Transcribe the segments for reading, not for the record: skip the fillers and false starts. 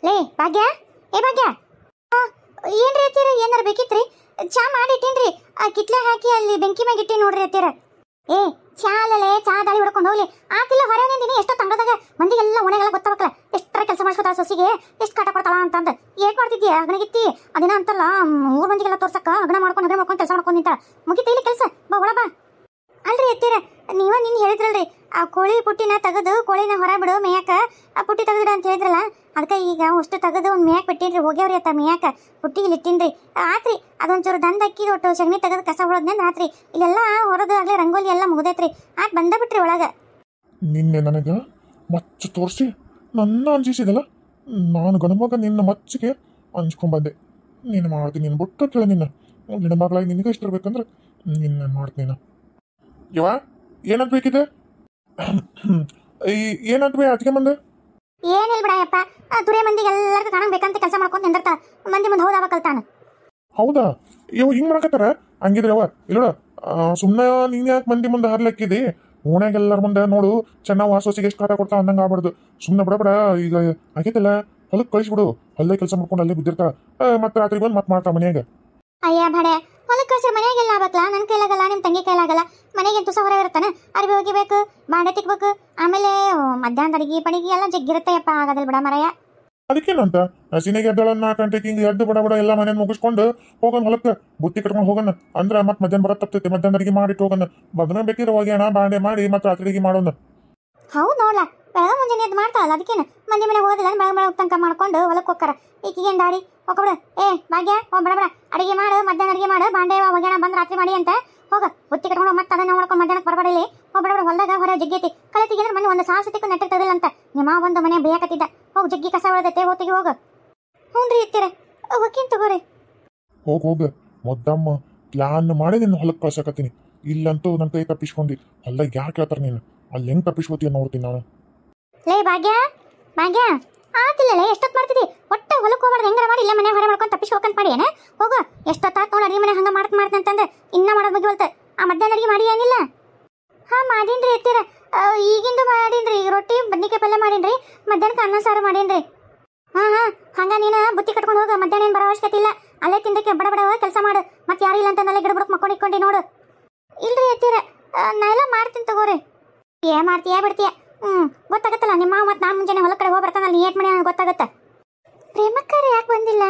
ಲೇ ಭಾಗ್ಯ, ಏ ಭಾಗ್ಯ, ಏನ್ರಿ ಅತ್ತೀರ? ಏನಾರ ಬೇಕಿತ್ರಿ? ಚಾ ಮಾಡಿಟ್ಟೇನ್ರಿ, ಕಿತ್ಲೆ ಹಾಕಿ ಅಲ್ಲಿ ಬೆಂಕಿ ಮ್ಯಾಗ ಇಟ್ಟಿ ನೋಡ್ರಿ ಅತ್ತೀರ. ಏ ಚಾ ಅಲ್ಲೇ, ಚಾ ದಾಳಿ ಹೊಡ್ಕೊಂಡು ಹೋಗ್ಲಿ. ಆಕಿಲ್ಲ ಹೊರ ನಿಂದಿನಿ ಎಷ್ಟೋ ತಂಡದಾಗ ಮಂದಿಗೆಲ್ಲ ಒಣಗೆಲ್ಲ ಗೊತ್ತಾಗಲ್ಲ. ಎಷ್ಟರ ಕೆಲಸ ಮಾಡಿಸ್ಕೊತಾಳ ಸೊಸಿಗೆ, ಎಷ್ಟು ಕಾಟ ಕೊಡ್ತಾಳ ಅಂತಂದು. ಏಟ್ ಮಾಡ್ತಿದ್ಯಾ ಅಗಣಗಿತ್ತಿ? ಅದಿನ ಅಂತಲ್ಲ ಊರ್ ಮಂದಿಗೆಲ್ಲ ತೋರ್ಸಕ್ಕ ಅಗಣ ಮಾಡ್ಕೊಂಡು ಕೆಲಸ ಮಾಡ್ಕೊಂಡು ನಿಂತ. ಮುಗಿತ ಇಲ್ಲಿ ಕೆಲಸ, ಬಾ ಒಳ ಬಾ. ಅಲ್ರಿ ಅತ್ತೀರ, ನೀವ ನಿನ್ ಹೇಳಿದ್ರಲ್ರಿ ಆ ಕೋಳಿ ಪುಟ್ಟಿನ ತೆಗೆದು ಕೋಳಿನ ಹೊರ ಬಿಡು ಮೇಯಕ, ಆ ಪುಟ್ಟಿ ತೆಗೆದಿಡ ಅಂತ ಹೇಳಿದ್ರಲ್ಲ. ಅದಕ್ಕೆ ಈಗ ಅಷ್ಟು ತೆಗೆದು ಒಂದು ಮೇಯಕ್ ಬಿಟ್ಟಿನ್ರಿ. ಹೋಗ್ಯಾವ್ರಿ ಅತ್ತ ಮೇಯಕ, ಪುಟ್ಟಿಗೆ ಇಟ್ಟಿನ್ರಿ. ಆತ್ರಿ ಅದೊಂಚೂರು ದಂದ ಅಕ್ಕಿ ಒಟ್ಟು ಸಗಣಿ ತೆಗೆದು ಕಸ ಹೊಳದ್ನೇನ್ ಆತ್ರಿ. ಇಲ್ಲೆಲ್ಲ ಹೊರದು ಆಗ್ಲಿ ರಂಗೋಲಿ ಎಲ್ಲ ಮುಗ್ದೈತ್ರಿ. ಆತ್ ಬಂದ ಬಿಟ್ರಿ ಒಳಗ. ನಿನ್ನೆ ನನಗ ಮಚ್ಚ ತೋರಿಸಿ ನನ್ನ ಅಂಜಿಸಿದಲ್ಲ, ನಾನು ಗಣಮಗ ನಿನ್ನ ಮಚ್ಚಿಗೆ ಅಂಜ್ಕೊಂಡ್ಬಂದೆ. ನೀನು ಮಾಡ್ತೀನಿ, ನಿನ್ನ ಬುಟ್ಟ ಕೇಳ ನಿನ್ನ ಹೆಣ್ಮಗಳಾಗಿ ನಿನಗೆ ಇಷ್ಟ ಇರ್ಬೇಕಂದ್ರೆ ನಿನ್ನ ಮಾಡ್ತೀನಿ. ಯವ ಏನಂತ ಬೇಕಿದೆ? ಏನಂತ ಬೇ ಅದಕ್ಕೆ ಮುಂದೆ ಏನಿಲ್ಲ ಬಿಡಯಪ್ಪ, ತುರೆ ಮಂದಿಗೆ ಎಲ್ಲರಿಗೂ ಕಾಣಂಗ್ ಬೇಕಂತ ಕೆಲಸ ಮಾಡ್ಕೊಂಡು ನಿಂದಿರ್ತಾರ. ಮಂದಿ ಮುಂದೆ ಹೌದಾವ ಕಲ್ತಾನ. ಹೌದಾ? ಇವ್ ಹಿಂಗ್ ಮಾಡಕತ್ತಾರ? ಹಂಗಿದ್ರೆ ಅವ ಇಲ್ಲ ಸುಮ್ಮನೆ ನೀನ್ ಯಾಕೆ ಮಂದಿ ಮುಂದೆ ಹರ್ಲಕ್ಕಿದಿ? ಓಣ್ಯಾಗೆಲ್ಲರ ಮುಂದೆ ನೋಡು ಚೆನ್ನಾಗಿ ವಾಸೋಸಿಗೆ ಎಷ್ಟು ಕಾಟ ಕೊಡ್ತಾ ಅಂದಂಗೆ ಆಗ್ಬಾರ್ದು. ಸುಮ್ಮನೆ ಬಿಡ ಈಗ ಆಗೈತಲ್ಲ, ಹೊಲಕ್ಕೆ ಕಳಿಸ್ಬಿಡು. ಹೊಲೇ ಕೆಲಸ ಮಾಡ್ಕೊಂಡು ಅಲ್ಲೇ ಬಿದ್ದಿರ್ತಾಳ, ಮತ್ತೆ ರಾತ್ರಿ ಬಂದು ಮತ್ತೆ ಮಾಡ್ತಾ ಮನ್ಯಾಗ. ಅಯ್ಯ ಬಡೆ, ಹೊಲಕ್ಕೆ ಕಳ್ಸಿ ಮನೆಗೆಲ್ಲ ಆಗ್ಬೇಕಲ್ಲ. ನನ್ನ ಕೈಲಾಗಲ್ಲ, ನಿಮ್ಮ ತಂಗಿ ಕೈಲಾಗಲ್ಲ. ಮನೆಗೆ ತುಸ ಹೊರ ಇರ್ತಾನ, ಅರಿವಿ ಒಗಿಬೇಕು, ಬಾಂಡೆ ತಿಕ್ಬೇಕು, ಆಮೇಲೆ ಮಧ್ಯಾಹ್ನದ ಅಡಿಗೆ ಪಡಿಗೆ ಎಲ್ಲ ಜಗ್ಗಿರುತ್ತೆಯಪ್ಪ. ಆಗೋದಿಲ್ಲ ಬಿಡ ಮರಯ್ಯ. ಅದಕ್ಕೇನಂತ ಹಸಿನಿಗೆ ಎದ್ದಳ 4 ಗಂಟೆಗೆ ಹಿಂಗೆ ಎದ್ದು ಬಡ ಎಲ್ಲ ಮನೆ ಮುಗಿಸ್ಕೊಂಡು ಹೋಗೋಣ ಹೊಲಕ್ಕೆ, ಬುತ್ತಿ ಕಟ್ಕೊಂಡು ಹೋಗೋಣ. ಅಂದ್ರೆ ಮತ್ತೆ ಮಧ್ಯಾಹ್ನ ಬರತ್ ತಪ್ತೈತಿ. ಮಧ್ಯಾಹ್ನ ಅಡಿಗೆ ಮಾಡಿಟ್ಟು ಹೋಗೋಣ. ಬದನ ಬೇಕಿದ್ರೆ ಹೋಗ್ಯಾಣ ಬಾಂಡೆ ಮಾಡಿ ಮತ್ತೆ ರಾತ್ರಿ ಅಡಿಗೆ ಮಾಡೋಣ. ಹೌದು ನೋಡ್ಲಾ, ಬೆಳಗ ಮುಂಜಾನೆ ಎದ್ದು ಮಾಡ್ತಾಳಲ್ಲ. ಅದಕ್ಕೇನು ಮಂದಿ ಮನೆ ಹೋದಿಲ್ಲ, ಬೆಳಗ್ಗೆ ತನಕ ಮಾಡ್ಕೊಂಡು ಹೊಲಕ್ಕೆ ಹೋಗ್ತಾರ. ಈಗೇನು ದಾಡಿ ಹೋಗ್ಬಿಡು. ಏ ಭಾಗ್ಯ, ಬಡ ಅಡಿಗೆ ಮಾಡು, ಮಧ್ಯಾಹ್ನ ಅಡಿಗೆ ಮಾಡು, ಬಾಂಡೆ ಹೋಗ್ಯಾಣ ಬಂದು ರಾತ್ರಿ ಮಾಡಿ ಅಂತ ಹೋಗ. ಬುತ್ತಿ ಕಟ್ಕೊಂಡು ಮತ್ತೆ ಅದನ್ನ ಮಾಡ್ಕೊಂಡು ಮಧ್ಯಾಹ್ನಕ್ಕೆ ಬರಬೇಡಿ. ಹೋಗ್ಬಿಡ, ಹೊಲದಾಗ ಹೊರ ಜಗ್ಗೈತಿ. ಕಳೆತಿಗೆ ಅಂದ್ರೆ ಮನೆ ಒಂದು ಸಾಹಸತಿಕ್ಕೂ ನೆಟ್ಟಗೆ ತೆಗದಿಲ್ಲ ಅಂತ ನಿಮ್ಮ ಒಂದು ಮನೆ ಬೇಯಕತ್ತಿದ್ದ. ಹೋಗಿ ಜಗ್ಗಿ ಕಸ ಉಳದೈತೆ, ಹೋತಿಗೆ ಹೋಗ. ಹ್ಞೂನ್ರಿ ಇರ್ತೀರ, ಹೋಗಿನ್ ತಗೋರಿ. ಹೋಗ ಮೊದ್ದಮ್ಮ ಪ್ಲಾನ್ ಮಾಡಿ ನಿನ್ನ ಹೊಲಕ್ಕೆ ಕಳ್ಸಕತ್ತೀನಿ. ಇಲ್ಲಂತೂ ನನ್ನ ಕೈ ತಪ್ಪಿಸ್ಕೊಂಡಿ. ಹೊಲ್ದಾಗ ಯಾರು ಕೇಳ್ತಾರೆ ನೀನು? ಅಲ್ಲಿ ಹೆಂಗೆ ತಪ್ಪಿಸ್ಕೋತೀಯ ನೋಡ್ತೀನಿ ನಾನು. ಲೇ ಭಾಗ್ಯ, ಭಾಗ್ಯ ಆತಿಲ್ಲಲೇ, ಎಷ್ಟೊತ್ತು ಮಾಡ್ತಿದ್ದಿ? ಒಟ್ಟ ಹೊಲಕ್ಕೆ ಹೋಗ್ಬಾರ್ದು. ಹೆಂಗಾರ ಮಾಡಿ ಇಲ್ಲ ಮನೆ ಹೊರ ಮಾಡ್ಕೊಂಡು ತಪ್ಪಿಸ್ಕೋಕಂತ ಮಾಡಿ ಏನ? ಹೋಗ, ಎಷ್ಟೊತ್ತಾತ್ ನೋಡಿ ಅಡಿಗೆ ಮನೆ ಹಂಗೆ ಮಾಡ್ತಂತಂದ್ರೆ ಇನ್ನ ಮಾಡೋದು ಬಗ್ಗೆ ಹೋಲ್ತ. ಆ ಮಧ್ಯಾಹ್ನ ಅಡಿಗೆ ಮಾಡಿ ಏನಿಲ್ಲ? ಹಾಂ ಮಾಡೀನ್ರಿ ಇರ್ತೀರ, ಈಗಿಂದು ಮಾಡೀನ್ರಿ. ರೊಟ್ಟಿ ಬದ್ನಿಕಾಯಿ ಪಲ್ಯ ಮಾಡೀನ್ರಿ, ಮಧ್ಯಾಹ್ನಕ್ಕೆ ಅನ್ನ ಸಾರು ಮಾಡೀನ್ರಿ. ಹಾಂ ಹಂಗ ನೀನು ಬುತ್ತಿ ಕಟ್ಕೊಂಡು ಹೋಗ. ಮಧ್ಯಾಹ್ನ ಏನು ಬರೋ ಅವಶ್ಯಕತೆ ಇಲ್ಲ. ಅಲ್ಲೇ ತಿಂದಕ್ಕೆ ಬಡ ಕೆಲಸ ಮಾಡು. ಮತ್ತೆ ಯಾರು ಇಲ್ಲ ಅಂತ ನಲ್ಲೇ ಗಿಡ ಬುಡಕ್ಕೆ ಮಕ್ಕೊಂಡು ಇಟ್ಕೊಂಡು ನೋಡು. ಇಲ್ರಿ ಇರ್ತೀರ, ನಾ ಎಲ್ಲ ಮಾಡ್ತೀನಿ ತಗೋರಿ. ಏನ್ ಮಾಡ್ತೀಯ ಬಿಡ್ತೀಯ? ಗೊತ್ತಾಗತ್ತಲ್ಲ, ನಿಮ್ಮ ಮತ್ತೆ ನಾನು ಮುಂಜಾನೆ ಹೊಲ ಕಡೆ ಹೋಗಿ ಬರ್ತಾನಲ್ಲ, ನೀ ಏಟ್ ಮನೆ ನನಗೆ ಗೊತ್ತಾಗತ್ತ. ಪ್ರೇಮಕ್ಕಾರ ಯಾಕೆ ಬಂದಿಲ್ಲ?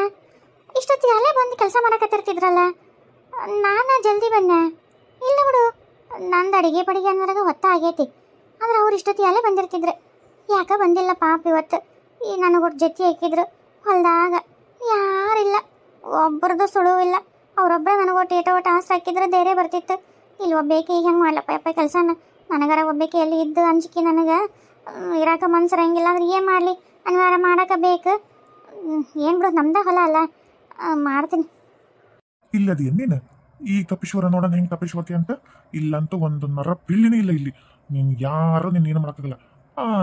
ಇಷ್ಟೊತ್ತಿಗೆ ಅಲ್ಲೇ ಬಂದು ಕೆಲಸ ಮಾಡಕತ್ತಿರ್ತಿದ್ರಲ್ಲ, ನಾನು ಜಲ್ದಿ ಬಂದೆ. ಇಲ್ಲ ಬಿಡು, ನಂದು ಅಡಿಗೆ ಪಡಿಗೆ ಅನ್ನೋದಾಗ ಹೊತ್ತ ಆಗೈತಿ. ಆದ್ರೆ ಅವ್ರು ಇಷ್ಟೊತ್ತಿಗೆ ಅಲ್ಲೇ ಬಂದಿರ್ತಿದ್ರು. ಯಾಕೆ ಬಂದಿಲ್ಲ ಪಾಪ ಇವತ್ತು? ಈ ನನಗೊಟ್ಟು ಜೊತೆ ಹಾಕಿದ್ರು ಹೊಲ್ದಾಗ. ಯಾರಿಲ್ಲ, ಒಬ್ಬರದು ಸುಳುವಿಲ್ಲ. ಅವರೊಬ್ಬರೇ ನನಗೊಟ್ಟು ಏಟೋ ಆಸರೆ ಹಾಕಿದ್ರೆ ಬೇರೆ ಬರ್ತಿತ್ತು. ಇಲ್ಲಿ ಒಬ್ಬೇಕೆ ಈಗ ಹೆಂಗೆ ಮಾಡ್ಲಪ್ಪ ಯಪ್ಪ ಕೆಲಸನ? ನನಗರ ಒಬ್ಬೇಕೆ ಎಲ್ಲಿ ಇದ್ದು ಅಂಜಿಕೆ ನನಗೆ ಇರಾಕ ಮನ್ಸರಂಗಿಲ್ಲ. ಅಂದ್ರೆ ಏನು ಮಾಡಲಿ, ಅನಿವಾರ್ಯ ಮಾಡಕ್ಕೆ ಬೇಕು. ಏನು ಬಿಡೋದು, ನಮ್ದ ಹೊಲ ಅಲ್ಲ, ಮಾಡ್ತೀನಿ. ಇಲ್ಲದ ಏನೇನು ಈ ತಪ್ಪಿಶ್ವರ ನೋಡೋಣ ಹೆಂಗೆ ತಪ್ಪಿಸ್ಕೋತಿ ಅಂತ. ಇಲ್ಲಂತೂ ಒಂದು ನರ ಪಿಲ್ಲಿನೇ ಇಲ್ಲ ಇಲ್ಲಿ. ನೀನು ಯಾರು ನಿನ್ನ ಏನು ಮಾಡೋಕ್ಕಾಗಲ್ಲ.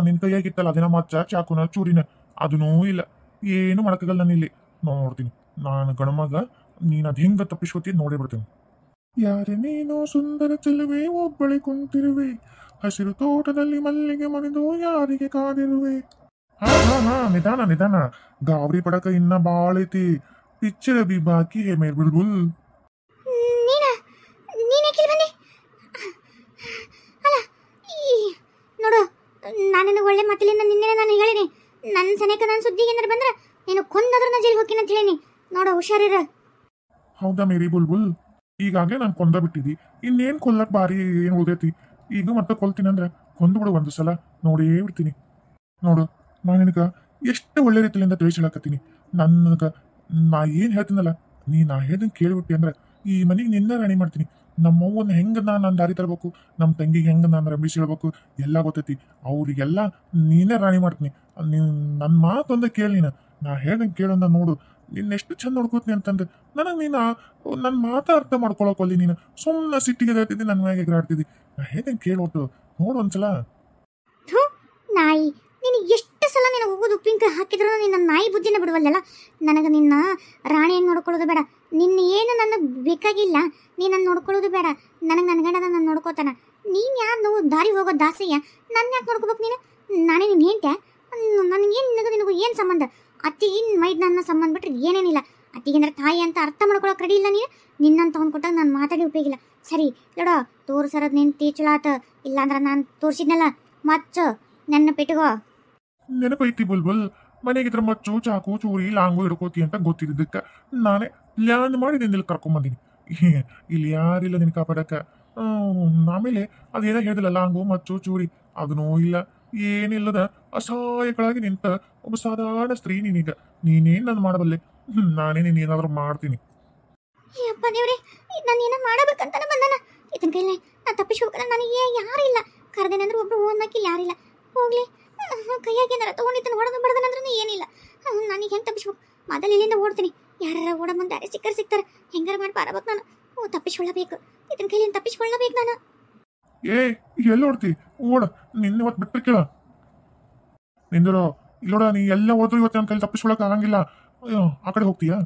ನಿನ್ನ ಕೈಯಾಗಿತ್ತಲ್ಲ ಅದೇನೋ ಮಚ್ಚ ಚಾಕುನ ಚೂರಿನ, ಅದನ್ನೂ ಇಲ್ಲ. ಏನು ಮಾಡೋಕ್ಕಾಗಲ್ಲ ನಾನು ಇಲ್ಲಿ. ನೋಡ್ತೀನಿ ನಾನು ಗಣಮಗ, ನೀನು ಅದು ಹೆಂಗೆ ತಪ್ಪಿಸ್ಕೋತಿ ನೋಡಿ ಬಿಡ್ತೀನಿ. ಯಾರೇ ನೀನು ಸುಂದರ ಚೆಲುವೆ, ಒಬ್ಬಳೆ ಕುಂತಿರುವೆ, ಹಸಿರು ತೋಟದಲ್ಲಿ ಮಲ್ಲಿಗೆ ಮಣಿದು ಯಾರಿಗೆ ಕಾದಿರುವೆ. ಹಾ ನಿಧಾನ ಗಾಬರಿ ಪಡಕ ಇನ್ನ ಬಾಳೈತಿ. ಪಿಚ್ಚರ ಬಿ ಬಾಕಿ ಹೇ ಮೇರ್ ಬಿಲ್ಬುಲ್. ನೋಡು, ನಾನು ಒಳ್ಳೆ ಮಾತಿಲಿಂದ ನಿನ್ನೆ ನಾನು ಹೇಳಿನಿ, ನನ್ನ ಸನೇಕ ನನ್ನ ಸುದ್ದಿಗೆ ಏನಾರು ಬಂದ್ರೆ ನೀನು ಕೊಂದಾದ್ರೂ ನಾ ಜೈಲಿಗೆ ಹೋಗ್ತೀನಿ ಅಂತ ಹೇಳಿನಿ. ನೋಡು, ಹುಷಾರಿರ. ಹೌದಾ ಮೇರಿ ಬುಲ್ಬುಲ್? ಈಗಾಗಲೇ ನಾನು ಕೊಂದ ಬಿಟ್ಟಿದ್ದಿ, ಇನ್ನೇನು ಕೊಲ್ಲಕ್ ಬಾರಿ ಏನು ಉಳಿದೈತಿ? ಈಗ ಮತ್ತೆ ಕೊಲ್ತೀನಿ ಅಂದ್ರೆ ಕೊಂದು ಬಿಡು ಒಂದು ಸಲ, ನೋಡೇ ಬಿಡ್ತೀನಿ. ನೋಡು, ನಾನು ನಿನಗೆ ಎಷ್ಟು ಒಳ್ಳೆ ರೀತಿಯಿಂದ ತಿಳಿಸಿ ಹೇಳಕತ್ತೀನಿ. ನಾ ಏನು ಹೇಳ್ತೀನಲ್ಲ, ನಾ ಹೇಳ್ದಂಗೆ ಕೇಳಿಬಿಟ್ಟಿ ಅಂದ್ರೆ ಈ ಮನೆಗೆ ನಿನ್ನ ರಾಣಿ ಮಾಡ್ತೀನಿ. ನಮ್ಮವ್ವನ್ನ ಹೆಂಗೆ ನಾನು ದಾರಿ ತರಬೇಕು, ನಮ್ಮ ತಂಗಿಗೆ ಹೆಂಗೆ ನಾನು ರಂಬಿಸಿ ಹೇಳ್ಬೇಕು ಎಲ್ಲ ಗೊತ್ತೈತಿ. ಅವ್ರಿಗೆಲ್ಲ ನೀನೇ ರಾಣಿ ಮಾಡ್ತೀನಿ. ನೀನು ನನ್ನ ಮಾತೊಂದು ಕೇಳಿ, ನಾ ಹೇಳ್ದಂಗೆ ಕೇಳೋದ ನೋಡು, ನಿನ್ನೆಷ್ಟು ಚಂದ ನೋಡ್ಕೋತೀನಿ ಅಂತಂದ್ರೆ ನನಗೆ ನೀನು ನನ್ನ ಮಾತು ಅರ್ಥ ಮಾಡ್ಕೊಳಕೋಲ್ಲಿ. ನೀನು ಸುಮ್ಮನೆ ಸಿಟ್ಟಿಗೆ ಹೇಳ್ತಿದ್ದಿ, ನನ್ನ ಮ್ಯಾಗೆ ಎಗರಾಡ್ತಿದ್ದಿ. ನಾ ಹೇಳ್ದಂಗೆ ಕೇಳೋಟು ನೋಡು ಒಂದ್ಸಲ. ನಾಯಿ, ನೀನು ಎಷ್ಟು ಸಲ ನಿನಗೆ ಹೋಗೋದು ಉಪ್ಪಿನಕಾಯಿ ಹಾಕಿದ್ರು ನಿನ್ನ ನಾಯಿ ಬುದ್ಧಿನ ಬಿಡುವಲ್ಲ. ನನಗೆ ನಿನ್ನ ರಾಣಿಯನ್ನು ನೋಡ್ಕೊಳ್ಳೋದು ಬೇಡ. ನಿನ್ನ ಏನು ನನಗೆ ಬೇಕಾಗಿಲ್ಲ, ನೀನು ನನ್ನ ನೋಡ್ಕೊಳ್ಳೋದು ಬೇಡ. ನನಗೆ ನನ್ನ ಗಂಡ ನಾನು ನೋಡ್ಕೋತಾನ. ನೀನು ಯಾರು ನಾವು ದಾರಿ ಹೋಗೋ ದಾಸಯ್ಯ, ನನ್ನ ಯಾಕೆ ನೋಡ್ಕೋಬೇಕು ನೀನು? ನಾನೇ ನಿನ್ನ ಹೆಂಡ್ತಿ? ನನಗೇನು ನಿನಗೂ ಏನು ಸಂಬಂಧ? ಅತ್ತಿಗೆ ಮೈದ್ ನನ್ನ ಸಂಬಂಧ ಬಿಟ್ರೆ ಏನೇನಿಲ್ಲ. ಅತ್ತಿಗೆಂದ್ರೆ ತಾಯಿ ಅಂತ ಅರ್ಥ ಮಾಡ್ಕೊಳಕ್ ರೆಡಿ ಇಲ್ಲ ನೀನು. ನಿನ್ನಂತ ಅವ್ನು ಕೊಟ್ಟಾಗ ನಾನು ಮಾತಾಡಿ ಉಪಯೋಗಿಲ್ಲ. ಸರಿ ನೋಡ, ತೋರ್ಸರದ್ ನಿಂತಿ ಚಲೋ ಆತ. ಇಲ್ಲಾಂದ್ರೆ ನಾನು ತೋರಿಸಿದ್ನಲ್ಲ ಮಚ್ಚ ನನ್ನ ಪೆಟ್ಗೋ. ನೆನಪೈತಿ ಬುಲ್ಬುಲ್, ಮನೆಗಿದ್ರ ಮಚ್ಚು ಚಾಕು ಚೂರಿ ಲಾಂಗು ಹಿಡ್ಕೋತಿ ಅಂತ ಗೊತ್ತಿದ್ದಕ್ಕೆ ನಾನೇ ಪ್ಲ್ಯಾನ್ ಮಾಡಿ ನಿನ್ನಲ್ಲಿ ಕರ್ಕೊಂಬಂದೀನಿ. ಇಲ್ಲಿ ಯಾರಿಲ್ಲ ನಿನ್ ಕಾಪಾಡಕ್ಕ. ಆಮೇಲೆ ಅದೇನೋ ಹೇಳಿದಿಲ್ಲ, ಲಾಂಗು ಮಚ್ಚು ಚೂರಿ ಅದನ್ನೂ ಇಲ್ಲ, ಏನಿಲ್ಲದ ಅಸಹಾಯಕಳಾಗಿ ನಿಂತ ಒಬ್ಬ ಸಾಧಾರಣ ಸ್ತ್ರೀ ನೀನೀಗ. ನೀನೇನ್ ನಾನು ಮಾಡಬಲ್ಲೆ? ನಾನೇ ನೀನು ಏನಾದರೂ ಮಾಡ್ತೀನಿ. ಅಪ್ಪ ದೇವ್ರೆ, ನಾನು ಏನೋ ಮಾಡಬೇಕಂತಾನೆ ಬಂದನ. ಇದನ್ನ ಕೈಲೇ ನಾನು ತಪ್ಪಿಸಿ ಹೋಗೋಣ. ನನಗೆ ಯಾರು ಇಲ್ಲ. ಕರೆದೇನಂದ್ರೆ ಒಬ್ರು ಓದಕ್ಕೆ ಯಾರಿಲ್ಲ. ಹೋಗ್ಲಿ, ಕೈಯಾಗಿ ಏನಾರ ತೊಗೊಂಡಿದ್ದನ್ನು ಹೊಡೆದು ಬಡ್ದನಂದ್ರೂ ಏನಿಲ್ಲ. ನನಗೆ ಹೆಂಗೆ ತಪ್ಪಿಸ್ಬೇಕು? ಮೊದಲು ಇಲ್ಲಿಂದ ಓಡ್ತೀನಿ. ಯಾರ ಓಡ ಮುಂದೆ ಸಿಕ್ತಾರೆ. ಹೆಂಗಾರ ಮಾಡಿ ಪಾರಬೇಕು ನಾನು. ತಪ್ಪಿಸ್ಕೊಳ್ಳಬೇಕು. ಇದನ್ನ ಕೈಲಿಂದ ತಪ್ಪಿಸ್ಕೊಳ್ಳಬೇಕು ನಾನು. ಎಲ್ಲಿ ಓಡ್ತಿ? ಓಡ, ನಿನ್ನೆ ಇವತ್ತು ಬಿಟ್ಟರೆ ಕೇಳ ನಿಂದಿರೋ. ಇಲ್ಲೋಡ, ನೀ ಎಲ್ಲ ಓದ್ರು ಇವತ್ತು ನನ್ನ ಕೈಲಿ ತಪ್ಪಿಸ್ಕೊಳಕ್ ಆಗಂಗಿಲ್ಲ. ಆ ಕಡೆ ಹೋಗ್ತೀಯಾ?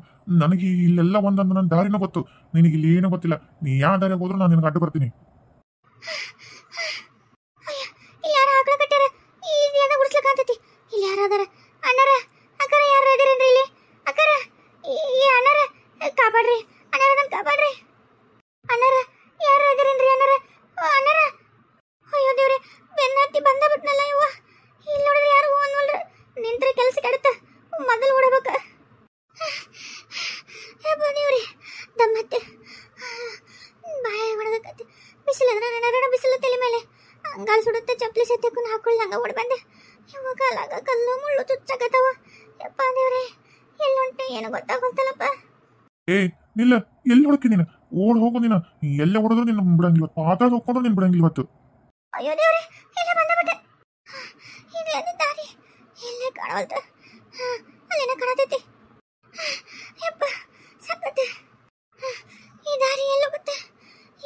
ನನಗೆ ಇಲ್ಲೆಲ್ಲ ಒಂದೊಂದು ನನ್ನ ದಾರಿನೂ ಗೊತ್ತು, ನಿನಗೆ ಇಲ್ಲಿ ಏನೂ ಗೊತ್ತಿಲ್ಲ. ನೀ ಯಾವ ದಾರಿಗೆ ಹೋದ್ರು ನಾನು ನಿನಗೆ ಅಡ್ಡು ಬರ್ತೀನಿ. ಇಲ್ಲಿ ಯಾರು ಹಾಕ್ಲ ಕಟ್ಟಾರ? ಇದೇನ ಗುಡಿಸ್ಲಕ್ಕಾಗ್ತೈತಿ? ಇಲ್ಲಿ ಯಾರು ಅದಾರ? ಅಣ್ಣಾರ ಅಕ್ಕರ ಯಾರು ಇದಾರೇನ್ರಿ ಇಲ್ಲಿ? ಅಕ್ಕರ ಈ ಅಣ್ಣಾರ ಕಾಪಾಡ್ರಿ. ಅಣ್ಣಾರ ನನ್ನ ಕಾಪಾಡ್ರಿ. ಅಣ್ಣಾರ ಯಾರು ಇದಾರೇನ್ರಿ? ಅಣ್ಣಾರ ಅಣ್ಣಾರ. ಅಯ್ಯೋ ದೇವ್ರೆ, ಬೆನ್ನ ಹತ್ತಿ ಬಂದ ಬಿಟ್ನಲ್ಲ ಇವ. ಇಲ್ಲಿ ನೋಡಿದ್ರೆ ಯಾರು ಅನ್ನೋಲ್ರಿ. ನಿಂತ್ರೆ ಕೆಲಸ ಕೆಡುತ್ತ. ಮೊದಲು ಓಡಬೇಕ. ದೇವ್ರಿ, ದಮ್ಮತ್ತೆ ಬಾಯ ಹೊಡೆದಕ್ಕತ್ತೆ. ಬಿಸಿಲಂದ್ರೆ ನನ್ನ ಬಿಸಿಲು ತಲೆ ಮೇಲೆ ಅಂಗಾಲ್ ಸುಡುತ್ತೆ. ಚಪ್ಪಲಿ ಸತ್ಯಕ್ಕೂ ಹಾಕೊಳ್ಳಿ ಹಂಗ ಓಡಿ ಬಂದೆ. ಇವಾಗ ಕಾಲಾಗ ಕಲ್ಲು ಮುಳ್ಳು ಚುಚ್ಚಾಗತ್ತವ. ಯಪ್ಪ ದೇವ್ರೆ, ಎಲ್ಲಿ ಹೊಂಟೆ ಏನು ಗೊತ್ತಾಗೋಲ್ತಲ್ಲಪ್ಪ. ನಿಲ್ಲ, ಎಲ್ಲಿ ಹೊಡಕಿ ನೀನು? ಓಡ್ ಹೋಗು ನೀನು. ಎಲ್ಲ ಹೊಡೆದ್ರು ನಿನ್ನ ಬಿಡಂಗಿಲ್ಲ. ಪಾತಾಳ ಹೋಗ್ಕೊಂಡ್ರು ನಿನ್ ಬಿಡಂಗಿಲ್ಲ ಇವತ್ತು. ಅಯ್ಯೋ ದೇವ್ರೆ, ಎಲ್ಲ ಬಂದಬಿಟ್ಟೆ. ಇದೇನು ದಾರಿ ಎಲ್ಲೇ ಕಾಣವಲ್ತ. ಅಲ್ಲೇನ ಕಾಣತೈತಿ. ಯಪ್ಪ ಸಕ್ಕತ್ತೆ. ಈ ದಾರಿ ಎಲ್ಲ ಹೋಗುತ್ತೆ?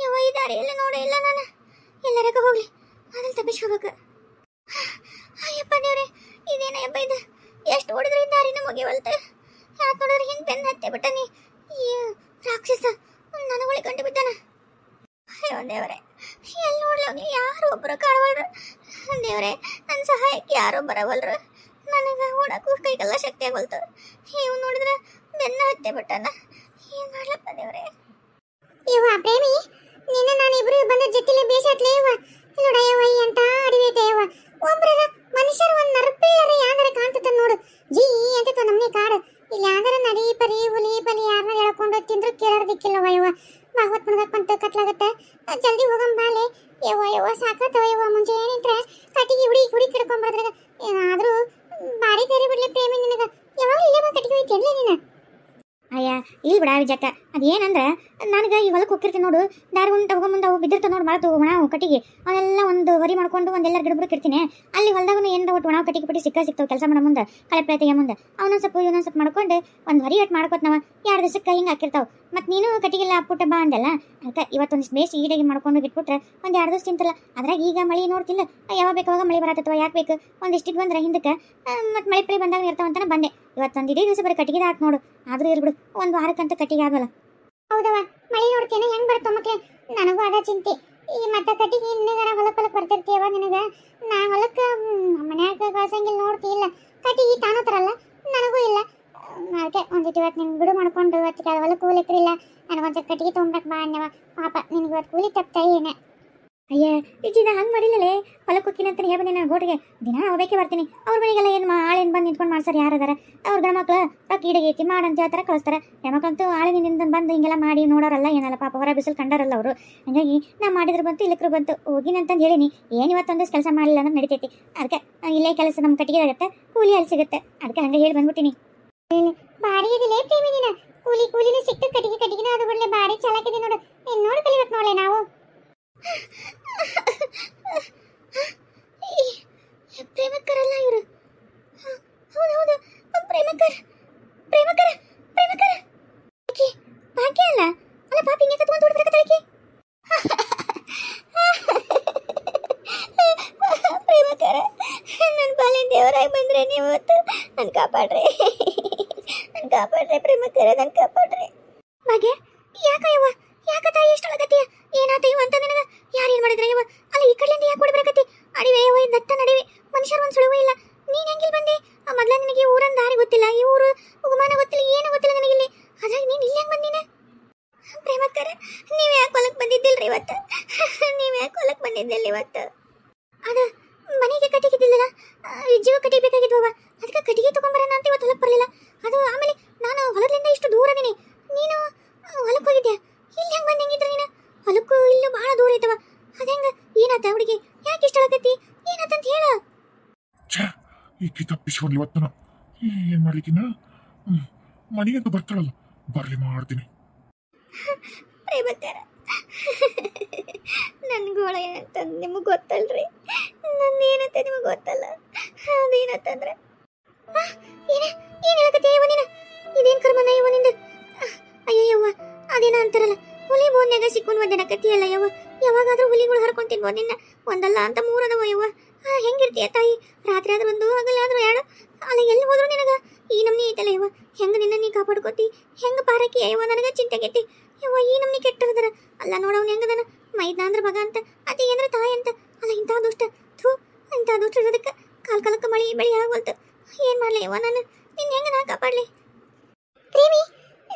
ಯವ್ವ, ಈ ದಾರಿ ಎಲ್ಲ ನೋಡೇ ಇಲ್ಲ ನಾನು. ಎಲ್ಲರಕ್ಕ ಹೋಗ್ಲಿ, ಅದ್ರಲ್ಲಿ ತಪ್ಪಿಸ್ಕೋಬೇಕು. ಅಯ್ಯಪ್ಪ ದೇವ್ರೆ, ಇದೇನ ಯಪ್ಪ ಇದು? ಎಷ್ಟು ಓಡಿದ್ರೆ ಈ ದಾರಿನ ಮುಗಿವಲ್ತ. ಯಾಕೆ ನೋಡಿದ್ರೆ ಹಿಂಗೆ ಬೆನ್ನ ಹತ್ತೆ ಬಿಟ್ಟನಿ ಈ ರಾಕ್ಷಸ. ನನಗೊಳಿ ಕಂಡು ಬಿದ್ದಾನ. ಅಯ್ಯೋ ದೇವ್ರೆ, ಎಲ್ಲಿ ನೋಡ್ಲಿ ಯಾರು ಒಬ್ಬರು ಕಾಣವಲ್ರು. ದೇವ್ರೆ, ನನ್ನ ಸಹಾಯಕ್ಕೆ ಯಾರೋ ಬರವಲ್ರು. ನನಗೆ ಓಡಕ್ಕೂ ಕೈಗೆಲ್ಲ ಶಕ್ತಿ ಆಗೋಲ್ತು. ಇವ್ ನೋಡಿದ್ರೆ ಬೆನ್ನ ಹತ್ತೆ ಬಿಟ್ಟಾನ. ಏನ್ ಮಾಡ್ಲಪ್ಪ ದೇವ್ರೆ? ಇವ ಪ್ರೇಮಿ, ನಿನ್ನ ನಾನಿಬ್ರು ಬಂದ ಜೊತೆಲೆ ಬೇಸತ್ಲೆ ಇವ. ನೋಡ ಯವ್ವ, ಎಂತ ಅಡಿವೆ ಐತೆ ಯವ್ವ. ಒಬ್ರ ಮನುಷ್ಯರು ಒಂದು ನರಪಿಲ್ಲರ ಯಾವ್ದಾರ ಕಾಣ್ತದ ನೋಡು. ಜೀ ಅಂತ ನಮ್ನೆ ಕಾಡು. ಇಲ್ಲಿ ಯಾವ್ದಾರ ನಡಿ ಪರಿ ಹುಲಿ ಬಲಿ ಯಾರನ್ನ ಹೇಳ್ಕೊಂಡು ತಿಂದ್ರು ಕೇಳೋದಿಕ್ಕಿಲ್ಲವ ಯವ್ವ. ಭಾಗವತ್ ಮುಡ್ದಕ್ ಬಂತ ಕತ್ಲಾಗತ್ತೆ. ಜಲ್ದಿ ಹೋಗಂ ಬಾಲೆ ಯವ್ವ. ಯವ್ವ ಸಾಕತ್ತವ ಯವ್ವ. ಮುಂಚೆ ಏನಿಂತ್ರ ಕಟ್ಟಿಗೆ ಹುಡಿ ಕಿಡ್ಕೊಂಬರ್ದ್ರಾಗ ಏನಾದ್ರೂ ಬಾರಿ ತೇರಿ ಬಿಡ್ಲಿ ಪ್ರೇಮಿ ನಿನಗ. ಯಾವಾಗ ಇಲ್ಲೇ ಬಂದು ಕಟ್ಟಿಗೆ ಹೋಯ್ತು ಎಲ್ಲಿ ನೀನು? ಅಯ್ಯ ಇಲ್ಲಿ ಬಿಡ ವಿಜಕ್ಕ. ಅದೇನಂದ್ರೆ ನನಗೆ ಈ ಹೊಲಕ್ಕೆ ಹೋಗಿರ್ತೀನಿ ನೋಡು, ದಾರಿ ಉಂಟು ಹೋಗೋಮುಂದೆ ಅವು ಬಿದ್ದಿರ್ತ ನೋಡಿ ಮಾಡ್ತು ಒಣವು ಕಟ್ಟಿಗೆ. ಅವನ್ನೆಲ್ಲ ಒಂದು ವರಿ ಮಾಡ್ಕೊಂಡು ಒಂದೆಲ್ಲ ಗಿಡಬಿಡಕ್ಕೆ ಇರ್ತೀನಿ. ಅಲ್ಲಿ ಹೊಲದಾಗೂ ಏನಾರ ಒಟ್ಟು ಒಣವು ಕಟ್ಟಿಗೆ ಪಟ್ಟಿ ಸಿಗ್ತಾವೆ ಕೆಲಸ ಮಾಡೋ ಮುಂದೆ, ಕಳೆ ತೆಗೆ ಮುಂದೆ. ಅವನೊಂದು ಸ್ವಲ್ಪ ಮಾಡ್ಕೊಂಡು ಒಂದು ವರಿ ಒಟ್ಟು ಮಾಡ್ಕೊತ ನಾವು 2 ದಿವಸಕ್ಕೆ ಹಿಂಗೆ ಹಾಕಿರ್ತಾವೆ. ಮತ್ತು ನೀನು ಕಟ್ಟಿಗೆಲ್ಲ ಪುಟ್ಟ ಬಾ ಅಂದೆಲ್ಲ. ಅದಕ್ಕೆ ಇವತ್ತೊಂದಿಷ್ಟು ಬೇಸಿ ಈಡಾಗಿ ಮಾಡ್ಕೊಂಡು ಬಿಟ್ಬಿಟ್ರೆ ಒಂದು 2 ದಿವಸ ತಿಂತಲ್ಲ. ಅದ್ರಾಗ ಈಗ ಮಳೆ ನೋಡ್ತಿಲ್ಲ, ಯಾವಾಗ ಬೇಕಾವಾಗ ಮಳೆ ಬರತ್ತವ. ಯಾಕೆ ಬೇಕು? ಒಂದಿಷ್ಟಿಗೆ ಬಂದ್ರೆ ಹಿಂದಕ್ಕೆ ಮತ್ತು ಮಳೆ ಪಳಿ ಬಂದಾಗ ಇರ್ತಾವಂತಾನೆ ಬಂದೆ. ಇವತ್ತೊಂದು ಇಡೀ ದಿವಸ ಬರೀ ಕಟ್ಟಿಗೆ ಹಾಕಿ ನೋಡು. ಆದರೂ ಇರ್ಬಿಡು, ಒಂದು ವಾರಕ್ಕಂತ ಕಟ್ಟಿಗೆ ಆಗಲ್ಲ. ಹೌದವ, ಮಳೆ ನೋಡ್ತೇನೆ ಹೆಂಗೆ ಬರ್ತವ ಮಕ್ಳೆ. ನನಗೂ ಅದ ಚಿಂತೆ. ಈ ಮತ್ತೆ ಕಟ್ಟಿಗೆ ಇನ್ನೇಗಾರ ಹೊಲಕ್ಕೆ ಬರ್ತಿರ್ತೀಯವ ನಿನಗೆ. ನಾ ಹೊಲಕ್ಕೆ ಮನ್ಯಾಗ ಕಳ್ಸಂಗಿಲ್ಲ ನೋಡ್ತಿಲ್ಲ. ಕಟ್ಟಿಗೆ ತಾನೋ ತರಲ್ಲ, ನನಗೂ ಇಲ್ಲ. ಅದಕ್ಕೆ ಒಂದಿಟ್ಟು ಇವತ್ತು ನಿನ್ಗೆ ಬಿಡು ಮಾಡ್ಕೊಂಡು ಇವತ್ತು ಹೊಲಕ್ಕೆ ಕೂಲಿಕ್ರಿಲ್ಲ. ನನಗೊಂದು ಕಟ್ಟಿಗೆ ತೊಗೊಂಡ್ರಕ್ಕೆ ಬಾ ಅನ್ನವ. ಪಾಪ ನಿನಗೆ ಇವತ್ತು ಕೂಲಿ ತಪ್ತಾ ಏನೇ. ಅಯ್ಯ ಇಜ್ಜಿನ ಹಂಗೆ ಮಾಡಿಲ್ಲಲೇ. ಹೊಲಕ್ಕೆ ಹೋಗ್ತೀನಿ ಹೇಳ್ಬಂದಿ ನಾನು ಗೋಟಿಗೆ. ದಿನ ಹೋಗಬೇಕೆ ಬರ್ತೀನಿ. ಅವ್ರ ಮನೆಗೆಲ್ಲ ಏನು ಆಳಿನ ಬಂದು ನಿಂತ್ಕೊಂಡು ಮಾಡ್ತಾರೆ ಯಾರದಾರ? ಅವ್ರ ಗಂಡ್ಮಕ್ಳು ರೊಕ್ಕ ಈಡಗೈತಿ ಮಾಡಂತ ಹೇಳ್ತಾರೆ, ಕಳಿಸ್ತಾರೆ. ಹೆಣ್ಮಕ್ಳಂತೂ ಆಳಿನಿಂದ ಬಂದು ಹಿಂಗೆಲ್ಲ ಮಾಡಿ ನೋಡೋರಲ್ಲ ಏನಲ್ಲ. ಪಾಪ ಹೊರ ಬಿಸಿಲು ಕಂಡಾರಲ್ಲ ಅವರು. ಹಾಗಾಗಿ ನಾ ಮಾಡಿದ್ರು ಬಂತು, ಇಲ್ಲಕ್ರು ಬಂತು. ಹೋಗಿನಂತಂದು ಹೇಳಿನಿ. ಏನು ಇವತ್ತೊಂದು ಕೆಲಸ ಮಾಡಲಿಲ್ಲ ಅಂದ್ರೆ ನಡಿತೈತಿ. ಅದಕ್ಕೆ ಇಲ್ಲೇ ಕೆಲಸ ನಮ್ಮ ಕಟ್ಟಿಗೆ ಆಗುತ್ತೆ, ಕೂಲಿ ಅಲ್ಲಿ ಸಿಗುತ್ತೆ. ಅದಕ್ಕೆ ಹಂಗೆ ಹೇಳಿ ಬಂದ್ಬಿಟ್ಟಿನಿ. ಭಾರಿ ಇದಿಲ್ಲ ಪ್ರೇಮಿ ನೀನು. ಕೂಲಿನೂ ಸಿಕ್ತು, ಕಟ್ಟಿಗೆನೂ ಅದು ಬಿಡಲೆ ಭಾರಿ ಚಾಲಾಕಿದೆ ನೋಡು. ನೀನು ನೋಡಿ ಕಲಿಬೇಕು ನೋಡಲೆ ನಾವು. ಪ್ರೇಮಕರಲ್ಲ ಇವರು. ಹೌದು ಪ್ರೇಮಕರ ಭಾಗ್ಯ ಅಲ್ಲ. ಅಲ್ಲ ಪಾಪ ಹಿಂಗೆ ಕತ್ಕೊಂಡು ಹೊಡ್ಬರಕತ್ತಾಳಕಿ. ಪ್ರೇಮಕರ, ನನ್ನ ಬಾಲೆ ದೇವರಾಗಿ ಬಂದ್ರೆ ನೀವು ಇವತ್ತು ನನ್ನ ಕಾಪಾಡ್ರಿ. ಪ್ರೇಮಕರ, ನನ್ನ ಕಾಪಾಡ್ರಿ. ಭಾಗ್ಯ, ಯಾಕಯ್ಯವ? ಯಾಕ ತಾಯಿ ಎಷ್ಟೊಳಗತ್ತೀಯ? ಏನಾತ ಇವ ಅಂತ ನಿನಗ? ಯಾರೇನು ಮಾಡಿದ್ರೆ ಇವ? ಅಲ್ಲ ಈ ಕಡೆಯಿಂದ ಯಾಕೆ ಓಡಿ ಬರಕತ್ತಿ? ಅಡಿವೆ ದಟ್ಟ ನಡಿವೆ, ಮನುಷ್ಯರು ಒಂದು ಸುಳಿವೂ ಇಲ್ಲ. ನೀನು ಹೆಂಗಿಲ್ ಬಂದೆ? ಮೊದಲ ನಿನಗೆ ಊರನ್ನ ದಾರಿ ಗೊತ್ತಿಲ್ಲ, ಈ ಊರು ಉಗುಮಾನ ಗೊತ್ತಿಲ್ಲ, ಏನು ಗೊತ್ತಿಲ್ಲ ನನಗೆ ಇಲ್ಲಿ. ಅದ್ರಾಗ ನೀನು ಇಲ್ಲಿ ಹೆಂಗೆ ಬಂದಿನ? ಪ್ರೇಮಕ್ಕರ, ನೀವು ಯಾಕೆ ಹೊಲಕ್ಕೆ ಬಂದಿದ್ದಿಲ್ರಿ ಇವತ್ತು? ನೀವು ಯಾಕೆ ಹೊಲಕ್ಕೆ ಬಂದಿದ್ದಿಲ್ಲ ಇವತ್ತು? ಅದು ಮನೆಗೆ ಕಟ್ಟಿಗಿದ್ದಿಲ್ಲಲ್ಲ, ವಿಜ್ಜಿಗೂ ಕಟ್ಟಿಬೇಕಾಗಿದ್ವವ, ಅದಕ್ಕೆ ಕಟ್ಟಿಗೆ ತೊಗೊಂಬರೋಣ ಅಂತ ಇವತ್ತು ಹೊಲಕ್ಕೆ ಬರಲಿಲ್ಲ. ಅದು ಆಮೇಲೆ ನಾನು ಹೊಲದಿಂದ ಇಷ್ಟು ದೂರ ಅದೀನಿ, ನೀನು ಹೊಲಕ್ಕೆ ಹೋಗಿದ್ಯಾ? ಇಲ್ಲಿ ಹೆಂಗೆ ಬಂದು ಹೆಂಗಿದ್ರೆ ನೀನು? ಹೊಲಕ್ಕೂ ಇಲ್ಲೂ ಭಾಳ ದೂರ ಐತವ. ಅದು ಹೆಂಗೆ? ಏನಾತ ಹುಡುಗಿ? ಯಾಕೆ ಇಷ್ಟ ಆಗತ್ತಿ? ಏನಾತಂತ ಹೇಳ. ಛೇ, ಈಕಿ ತಪ್ಪಿಸ್ಕೊಂಡು ಇವತ್ತನ ಏನು ಮಾಡ್ಲಿಕ್ಕಿನ? ಮನೆಗಂತೂ ಬರ್ತಾಳಲ್ಲ, ಬರಲಿ ಮಾಡ್ತೀನಿ. ಪ್ರೇಮಕ್ಕರ, ನನ್ನ ಗೋಳ ಏನಂತಂದು ನಿಮಗೆ ಗೊತ್ತಲ್ರಿ? ನಂದೇನಂತ ನಿಮಗೆ ಗೊತ್ತಲ್ಲ? ಅದೇನಂತಂದ್ರೆ ಏನು ಹೇಳಕತ್ತಿ ಯವ್ವ ನೀನು? ಇದೇನು ಕರ್ಮನ ಯವ್ವ ನಿಂದು? ಅಯ್ಯೋ ಯವ್ವ, ಅದೇನ ಅಂತಾರಲ್ಲ, ಹುಲಿ ಬೋನ್ಯಾಗ ಸಿಕ್ಕೊಂಡು ಒಂದಿನ ಕತ್ತಿಯಲ್ಲ ಯವ್ವ. ಯಾವಾಗಾದ್ರೂ ಹುಲಿಗಳು ಹರ್ಕೊಂಡು ತಿನ್ಬೋದು ನಿನ್ನ? ಒಂದಲ್ಲ ಅಂತ ಮೂರದವ ಯವ್ವ. ಹೆಂಗಿರ್ತೀಯ ತಾಯಿ? ರಾತ್ರಿ ಆದ್ರೂ ಒಂದು, ಹಗಲಾದ್ರೂ ಎರಡು, ಅಲ್ಲ ಎಲ್ಲಿ ಹೋದ್ರು ನಿನಗ ಈ ನಮ್ನಿ ಐತಲ್ಲ ಯವ್ವ. ಹೆಂಗೆ ನಿನ್ನ ನೀ ಕಾಪಾಡ್ಕೋತಿ? ಹೆಂಗೆ ಪಾರಕಿ ಯವ್ವ? ನನಗೆ ಚಿಂತೆ ಆಗೈತಿ ಯವ್ವ. ಈ ನಮ್ನಿ ಕೆಟ್ಟದರ ಅಲ್ಲ ನೋಡವ್ನು ಹೆಂಗದನ? ಮೈದ ಅಂದ್ರೆ ಮಗ ಅಂತ, ಅತಿ ಏನ್ರ ತಾಯಿ ಅಂತ. ಅಲ್ಲ ಇಂಥ ದುಷ್ಟ, ಥೂ, ಇಂಥ ದುಷ್ಟ ಇರೋದಕ್ಕೆ ಕಾಲಕ್ಕೆ ಮಳಿ ಬೆಳಿ ಆಗೋಲ್ತು. ಏನು ಮಾಡಲಿ ಯವ್ವ ನಾನು? ನಿನ್ನ ಹೆಂಗೆ ನಾ ಕಾಪಾಡಲಿ? ಪ್ರೇಮಿ,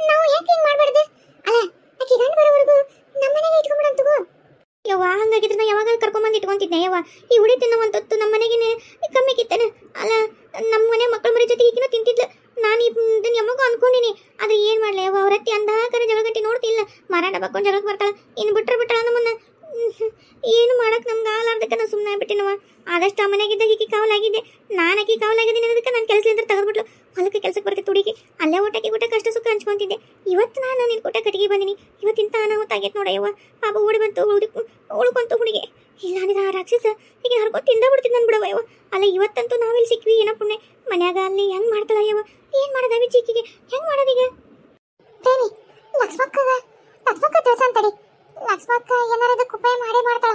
ನಾವು ಯಾಕೆ ಹಿಂಗೆ ಮಾಡಬಾರ್ದು? ಅಲ್ಲ ಆಕೆ ಗಂಡು ಬರೋವರೆಗೂ ನಮ್ಮ ಮನೆಗೆ ಇಟ್ಕೊಂಡ್ಬಿಡಂತ ತಗೋ ಯವ್ವ. ಹಂಗಾಗಿದ್ರೆ ನಾ ಯಾವಾಗ ಕರ್ಕೊಂಬಂದು ಇಟ್ಕೊಂತಿದ್ದೆ ಯವ್ವ. ಈ ಹುಡಿ ತಿನ್ನೋ ಒಂದು ಹೊತ್ತು ನಮ್ಮ ಮನೆಗೆ ಕಮ್ಮಿ ಕಿತ್ತೇನೆ. ಅಲ್ಲ ನಮ್ಮ ಮನೆ ಮಕ್ಕಳ ಮರಿ ಜೊತೆ ಈಗಿನ ತಿಂತಿದ್ಲು. ನಾನು ಇದನ್ನ ಯಾವಾಗ ಅನ್ಕೊಂಡಿನಿ. ಆದ್ರೆ ಏನು ಮಾಡಲಿ ಯವ್ವ, ಅವ್ರ ಅತ್ತಿ ಅಂದಾಕರೆ ಜಗಳ ಗಂಟೆ ನೋಡ್ತಿಲ್ಲ, ಮಾರಾಟ ಬಕ್ಕೊಂಡು ಜಗಳಕ್ಕೆ ಬರ್ತಾಳೆ. ಇನ್ನು ಬಿಟ್ರ ನಮ್ಮನ್ನ ಏನು ಮಾಡಕ್ಕೆ ನಮ್ಗೆ ಆಗಲಾರ್ದಕ್ಕೆ ನಾನು ಸುಮ್ಮನೆ ಆಗ್ಬಿಟ್ಟಿನವ. ಆದಷ್ಟು ಆ ಮನೆಗಿದ್ದಾಗ ಈಕಿ ಕಾವಲಾಗಿದ್ದೆ. ನಾನು ಆಕಿ ಕಾವಲಾಗಿದ್ದೀನಿ ಅನ್ನೋದಕ್ಕೆ ನಾನು ಕೆಲಸದಿಂದ ತೆಗೆದ್ಬಿಟ್ಲು. ಹೊಲಕ್ಕೆ ಕೆಲಸಕ್ಕೆ ಬರ್ತಿತ್ತು ಹುಡುಗಿ, ಅಲ್ಲೇ ಊಟಕ್ಕೆ ಕಷ್ಟ ಸುಖ ಹಂಚ್ಕೊಂತಿದ್ದೆ. ಇವತ್ತು ನಾನು ನಿನ್ನ ಕೊಟ್ಟ ಕಟ್ಟಿಗೆ ಬಂದಿನಿ. ಇವತ್ತಿಂತ ಅನಾಹುತ ಆಗೈತೆ ನೋಡಯ್ಯವ್ವ. ಪಾಪ ಓಡಿ ಬಂತು, ಉಳ್ಕೊಂತು ಹುಡುಗಿ. ಇಲ್ಲ ಅಂದ್ರೆ ಆ ರಾಕ್ಷಸ ಹೀಗೆ ಹರ್ಕೊಂಡು ತಿಂದ ಬಿಡ್ತೀನಿ ನಾನು ಬಿಡವಯ್ಯವ. ಅಲ್ಲ ಇವತ್ತಂತೂ ನಾವಿಲ್ಲಿ ಸಿಕ್ವಿ, ಏನೋ ಪುಣ್ಯ. ಮನ್ಯಾಗ ಅಲ್ಲಿ ಹೆಂಗೆ ಮಾಡ್ತಾಳಯ್ಯವ? ಏನು ಮಾಡೋದ ವಿಚಿಕ್ಕಿಗೆ? ಹೆಂಗೆ ಮಾಡೋದೀಗ? ಲಕ್ಷ್ಮಕ್ಕ ತಿಳ್ಸಂತಡಿ. ಲಕ್ಷ್ಮಕ್ಕ ಏನಾರ ಇದಕ್ಕೆ ಉಪಾಯ ಮಾಡೇ ಮಾಡ್ತಾಳ.